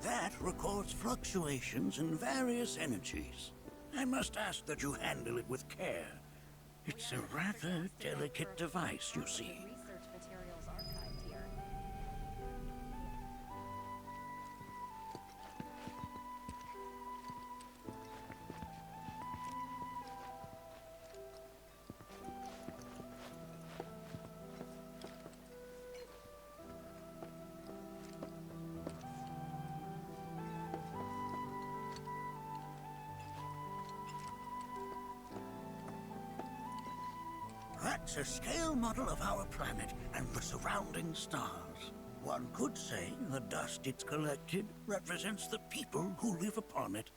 That records fluctuations in various energies. I must ask that you handle it with care. It's a rather delicate device, you see. Research materials archived here. That's a scale model of our planet and the surrounding stars. One could say the dust it's collected represents the people who live upon it.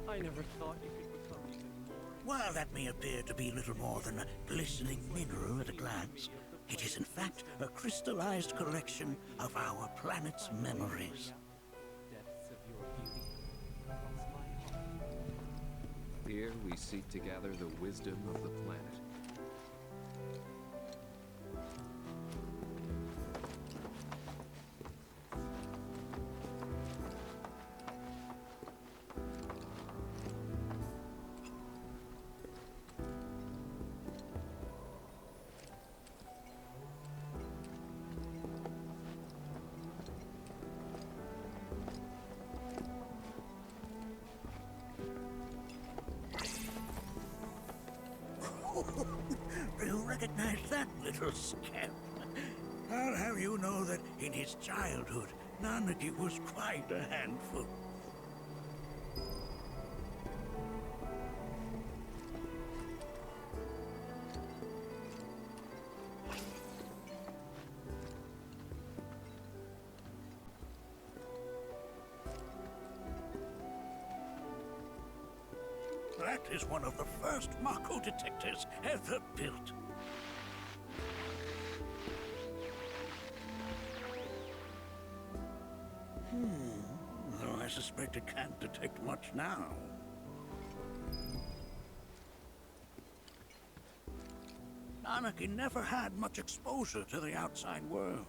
I never thought you could become even more. While that may appear to be little more than a glistening mineral at a glance, it is in fact a crystallized collection of our planet's memories. Depths of your beauty cross my heart. Here we seek to gather the wisdom of the planet. Do you recognize that little scamp? I'll have you know that in his childhood, Nanaki was quite a handful. That is one of the first Mako detectors ever built. Though I suspect it can't detect much now. Nanaki never had much exposure to the outside world.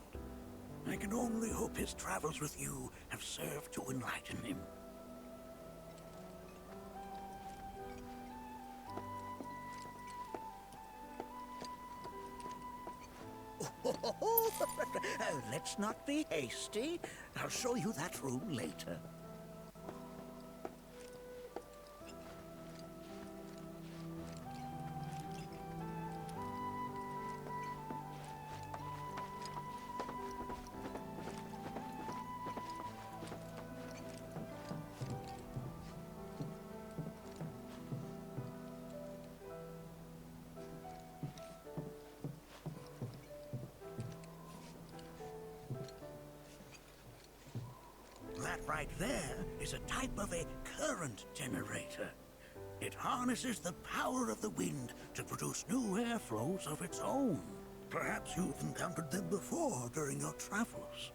I can only hope his travels with you have served to enlighten him. Let's not be hasty. I'll show you that room later. That right there is a type of a current generator. It harnesses the power of the wind to produce new airflows of its own. Perhaps you've encountered them before during your travels.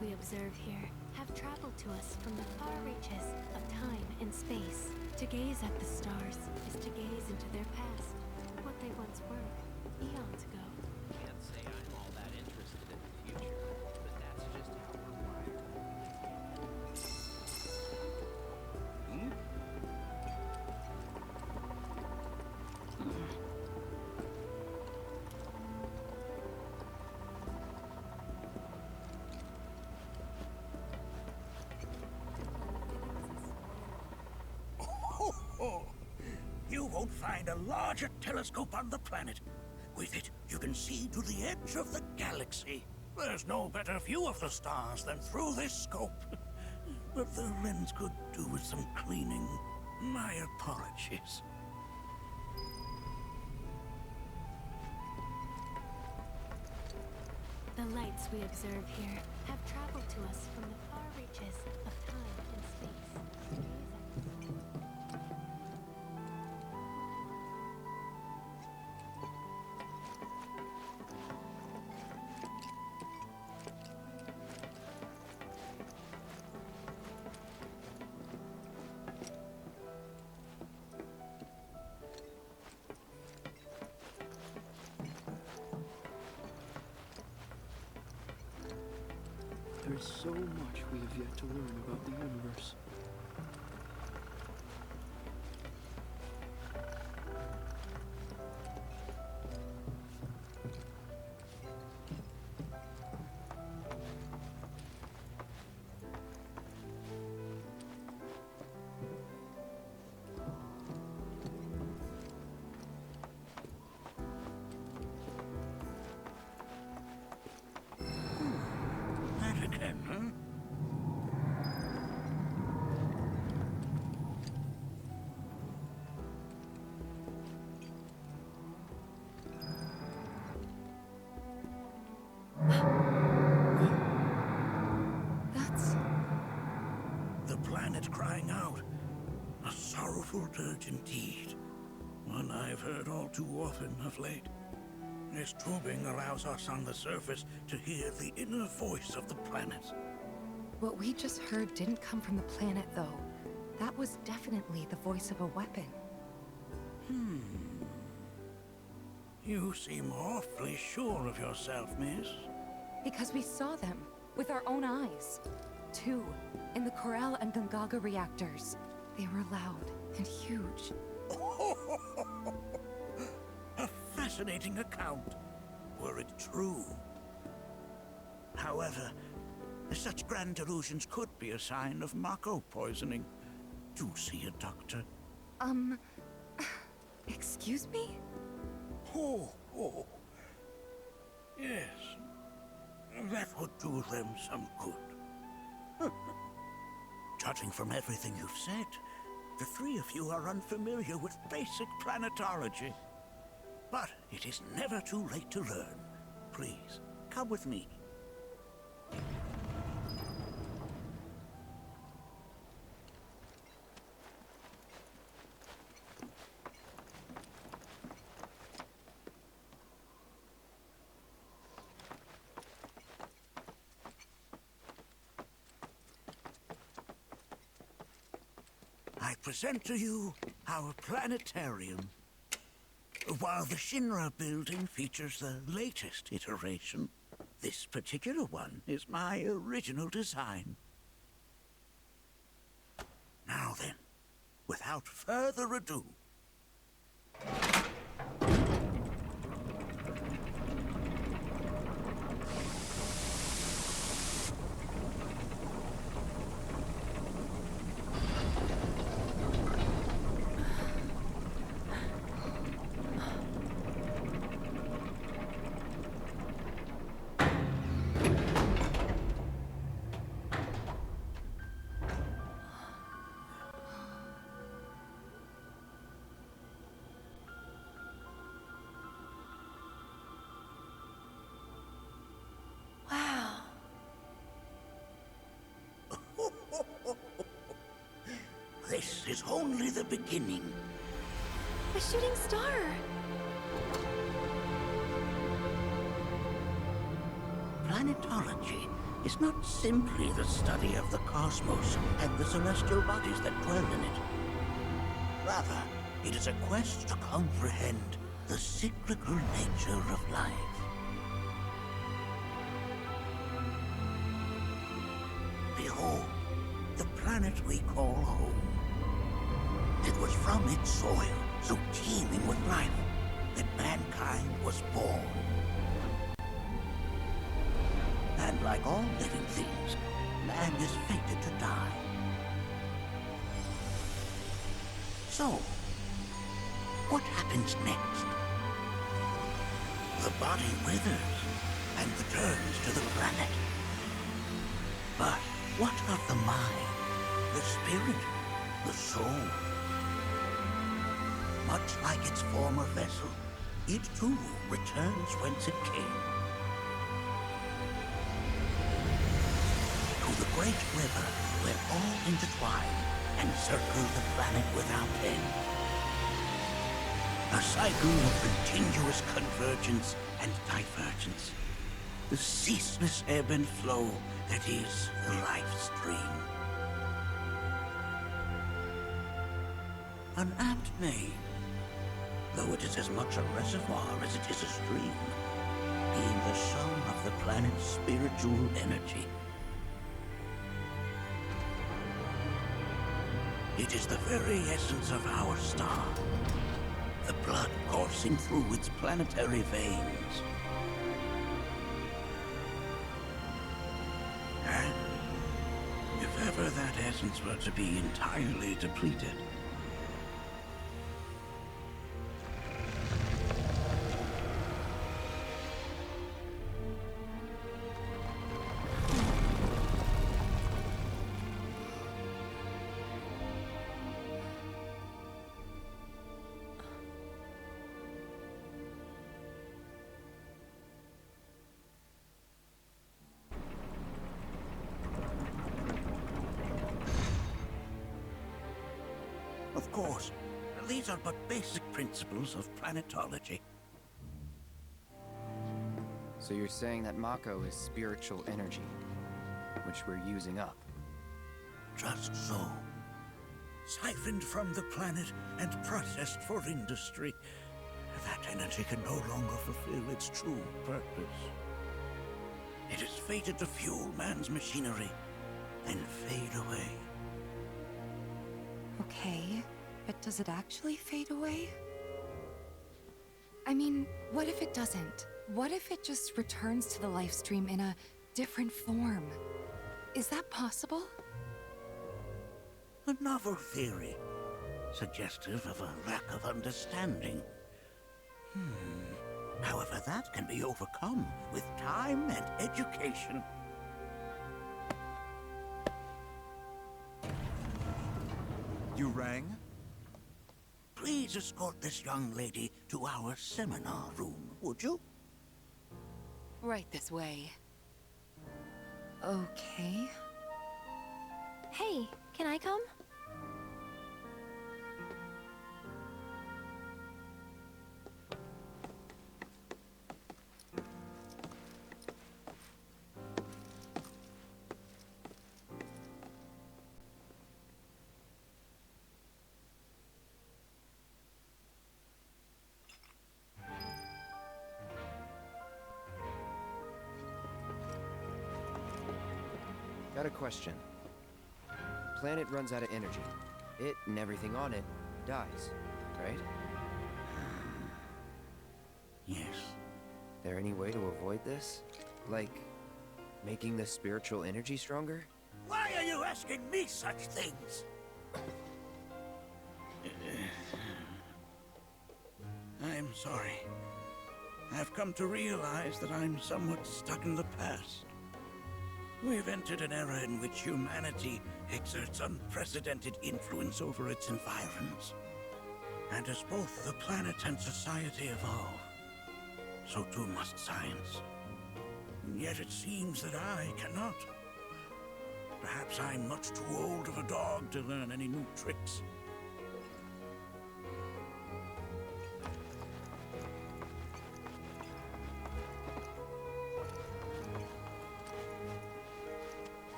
We observe here have traveled to us from the far reaches of time and space. To gaze at the stars is to gaze into their past, what they once were, eons ago. Can't say I'm all that interested in the future, but that's just how we're wired. You won't find a larger telescope on the planet. With it, you can see to the edge of the galaxy. There's no better view of the stars than through this scope. But the lens could do with some cleaning. My apologies. The lights we observe here have traveled to us from the far reaches of time and space. To gaze at There's so much we have yet to learn about the universe. That again, huh? That's... The planet crying out. A sorrowful dirge indeed. One I've heard all too often of late. This tubing allows us on the surface to hear the inner voice of the planet. What we just heard didn't come from the planet, though. That was definitely the voice of a weapon. You seem awfully sure of yourself, miss. Because we saw them with our own eyes. Two, in the Corel and Gungaga reactors. They were loud and huge. A fascinating account, were it true. However, such grand delusions could be a sign of Mako poisoning. Do see a doctor. Excuse me? Oh. Yes. That would do them some good. Judging from everything you've said, the three of you are unfamiliar with basic planetology. But it is never too late to learn. Please, come with me. I present to you our planetarium. While the Shinra building features the latest iteration, this particular one is my original design. Now then, without further ado, Wow. this is only the beginning. A shooting star! Planetology is not simply the study of the cosmos and the celestial bodies that dwell in it. Rather, it is a quest to comprehend the cyclical nature of life. Behold, the planet we call home. It was from its soil, so teeming with life, that mankind was born. And like all living things, man is fated to die. So, what happens next? The body withers and returns to the planet. But what of the mind, the spirit, the soul? Much like its former vessel, it too returns whence it came. To the great river where all intertwine and circle the planet without end. A cycle of continuous convergence and divergence. The ceaseless ebb and flow that is the life stream. An apt name, though it is as much a reservoir as it is a stream, being the sum of the planet's spiritual energy. It is the very essence of our star, the blood coursing through its planetary veins. And if ever that essence were to be entirely depleted, of course, these are but basic principles of planetology. So you're saying that Mako is spiritual energy, which we're using up? Just so. Siphoned from the planet and processed for industry, that energy can no longer fulfill its true purpose. It is fated to fuel man's machinery and fade away. Okay, but does it actually fade away? I mean, what if it doesn't? What if it just returns to the life stream in a different form? Is that possible? A novel theory, suggestive of a lack of understanding. However, that can be overcome with time and education. You rang? Please escort this young lady to our seminar room, would you? Right this way. Okay. Hey, can I come? Got a question. Planet runs out of energy. It and everything on it dies, right? Yes. There any way to avoid this? Like, making the spiritual energy stronger? Why are you asking me such things? I'm sorry. I've come to realize that I'm somewhat stuck in the past. We've entered an era in which humanity exerts unprecedented influence over its environs. And as both the planet and society evolve, so too must science. And yet it seems that I cannot. Perhaps I'm much too old of a dog to learn any new tricks.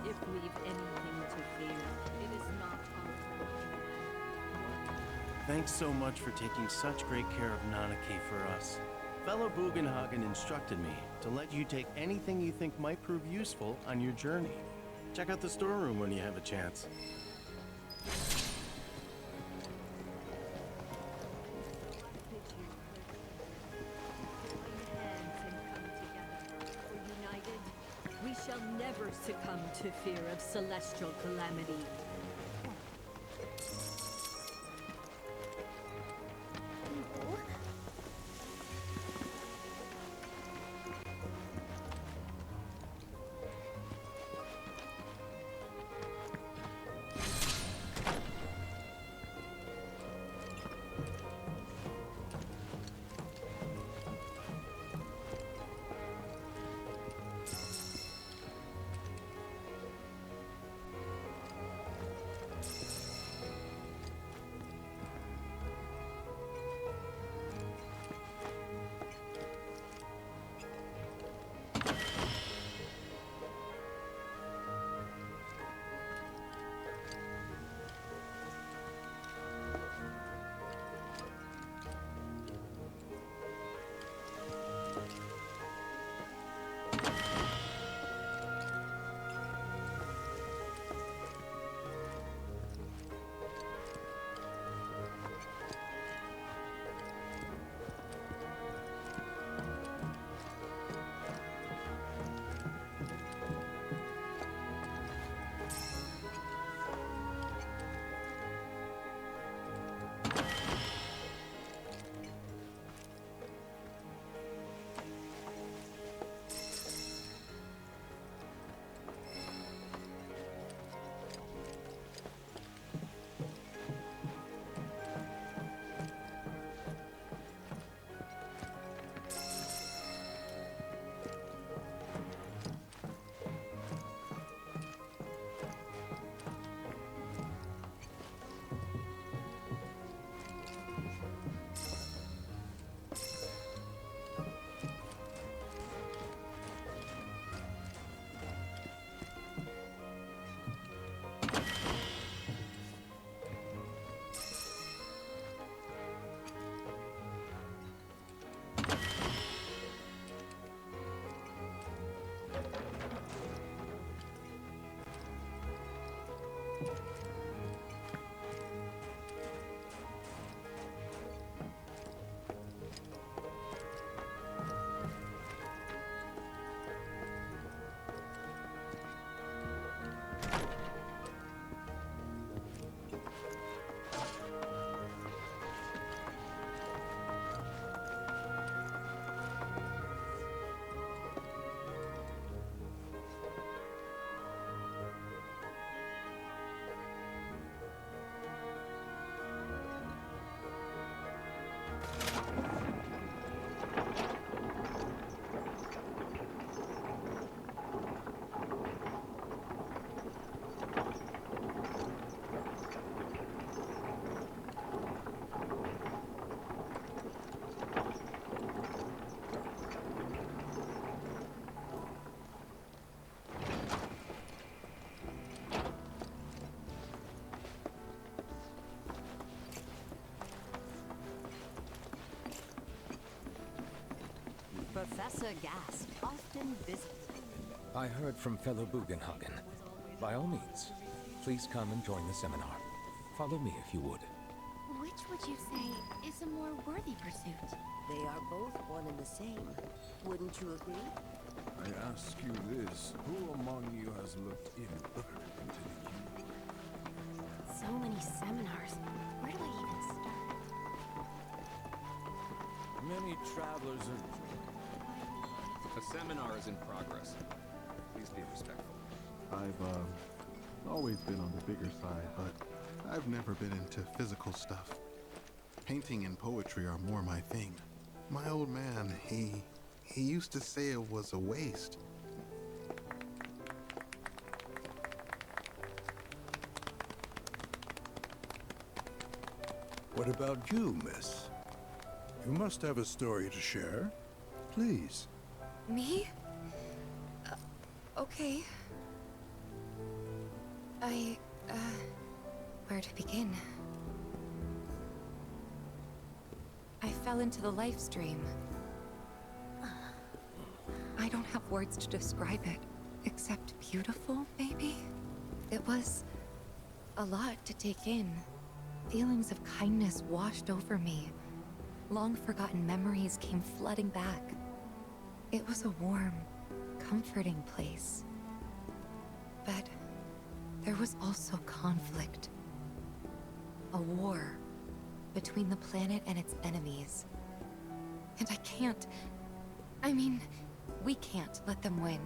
If we've anything to fear, it is not our Thanks so much for taking such great care of Nanaki for us. Fellow Bugenhagen instructed me to let you take anything you think might prove useful on your journey. Check out the storeroom when you have a chance. We shall never succumb to fear of celestial calamity. Professor Gast often visits. I heard from fellow Bugenhagen. By all means, please come and join the seminar. Follow me if you would. Which would you say is a more worthy pursuit? They are both one and the same. Wouldn't you agree? I ask you this, who among you has looked inward into the universe? So many seminars. Where do I even start? Many travelers are... A seminar is in progress. Please be respectful. I've always been on the bigger side, but I've never been into physical stuff. Painting and poetry are more my thing. My old man, he used to say it was a waste. What about you, miss? You must have a story to share. Please. Me? Okay. Where to begin? I fell into the life stream. I don't have words to describe it, except beautiful, maybe? It was a lot to take in. Feelings of kindness washed over me. Long-forgotten memories came flooding back. It was a warm, comforting place. But there was also conflict. A war between the planet and its enemies. And we can't let them win.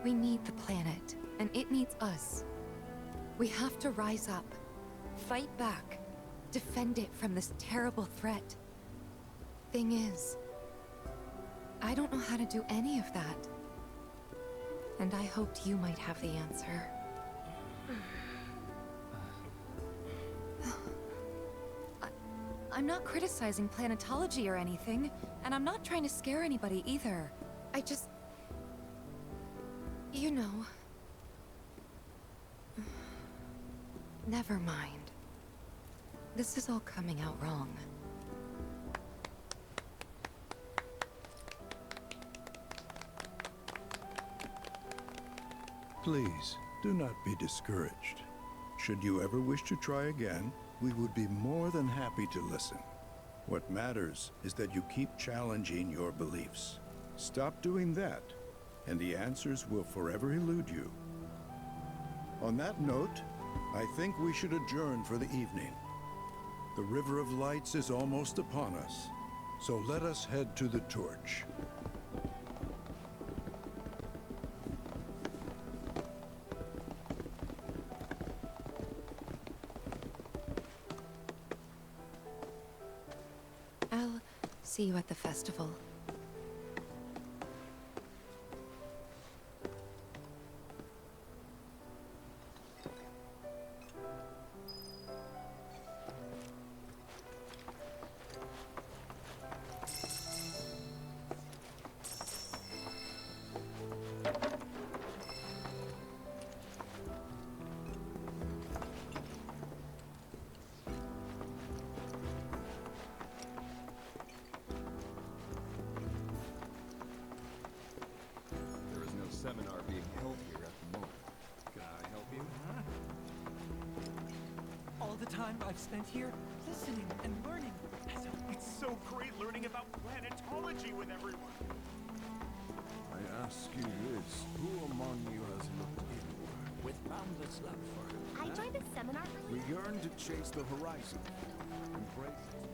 We need the planet, and it needs us. We have to rise up, fight back, defend it from this terrible threat. Thing is, I don't know how to do any of that. And I hoped you might have the answer. I'm not criticizing planetology or anything, and I'm not trying to scare anybody either. I just... You know... Never mind. This is all coming out wrong. Please, do not be discouraged. Should you ever wish to try again, we would be more than happy to listen. What matters is that you keep challenging your beliefs. Stop doing that, and the answers will forever elude you. On that note, I think we should adjourn for the evening. The River of Lights is almost upon us, so let us head to the torch. I'll see you at the festival. There is no seminar being held here at the moment. Can I help you? All the time I've spent here, listening and learning. It's so great learning about planetology with everyone. I ask you this, who among you has looked inward? With boundless love for her. I joined a seminar We earlier. yearn to chase the horizon, embrace it.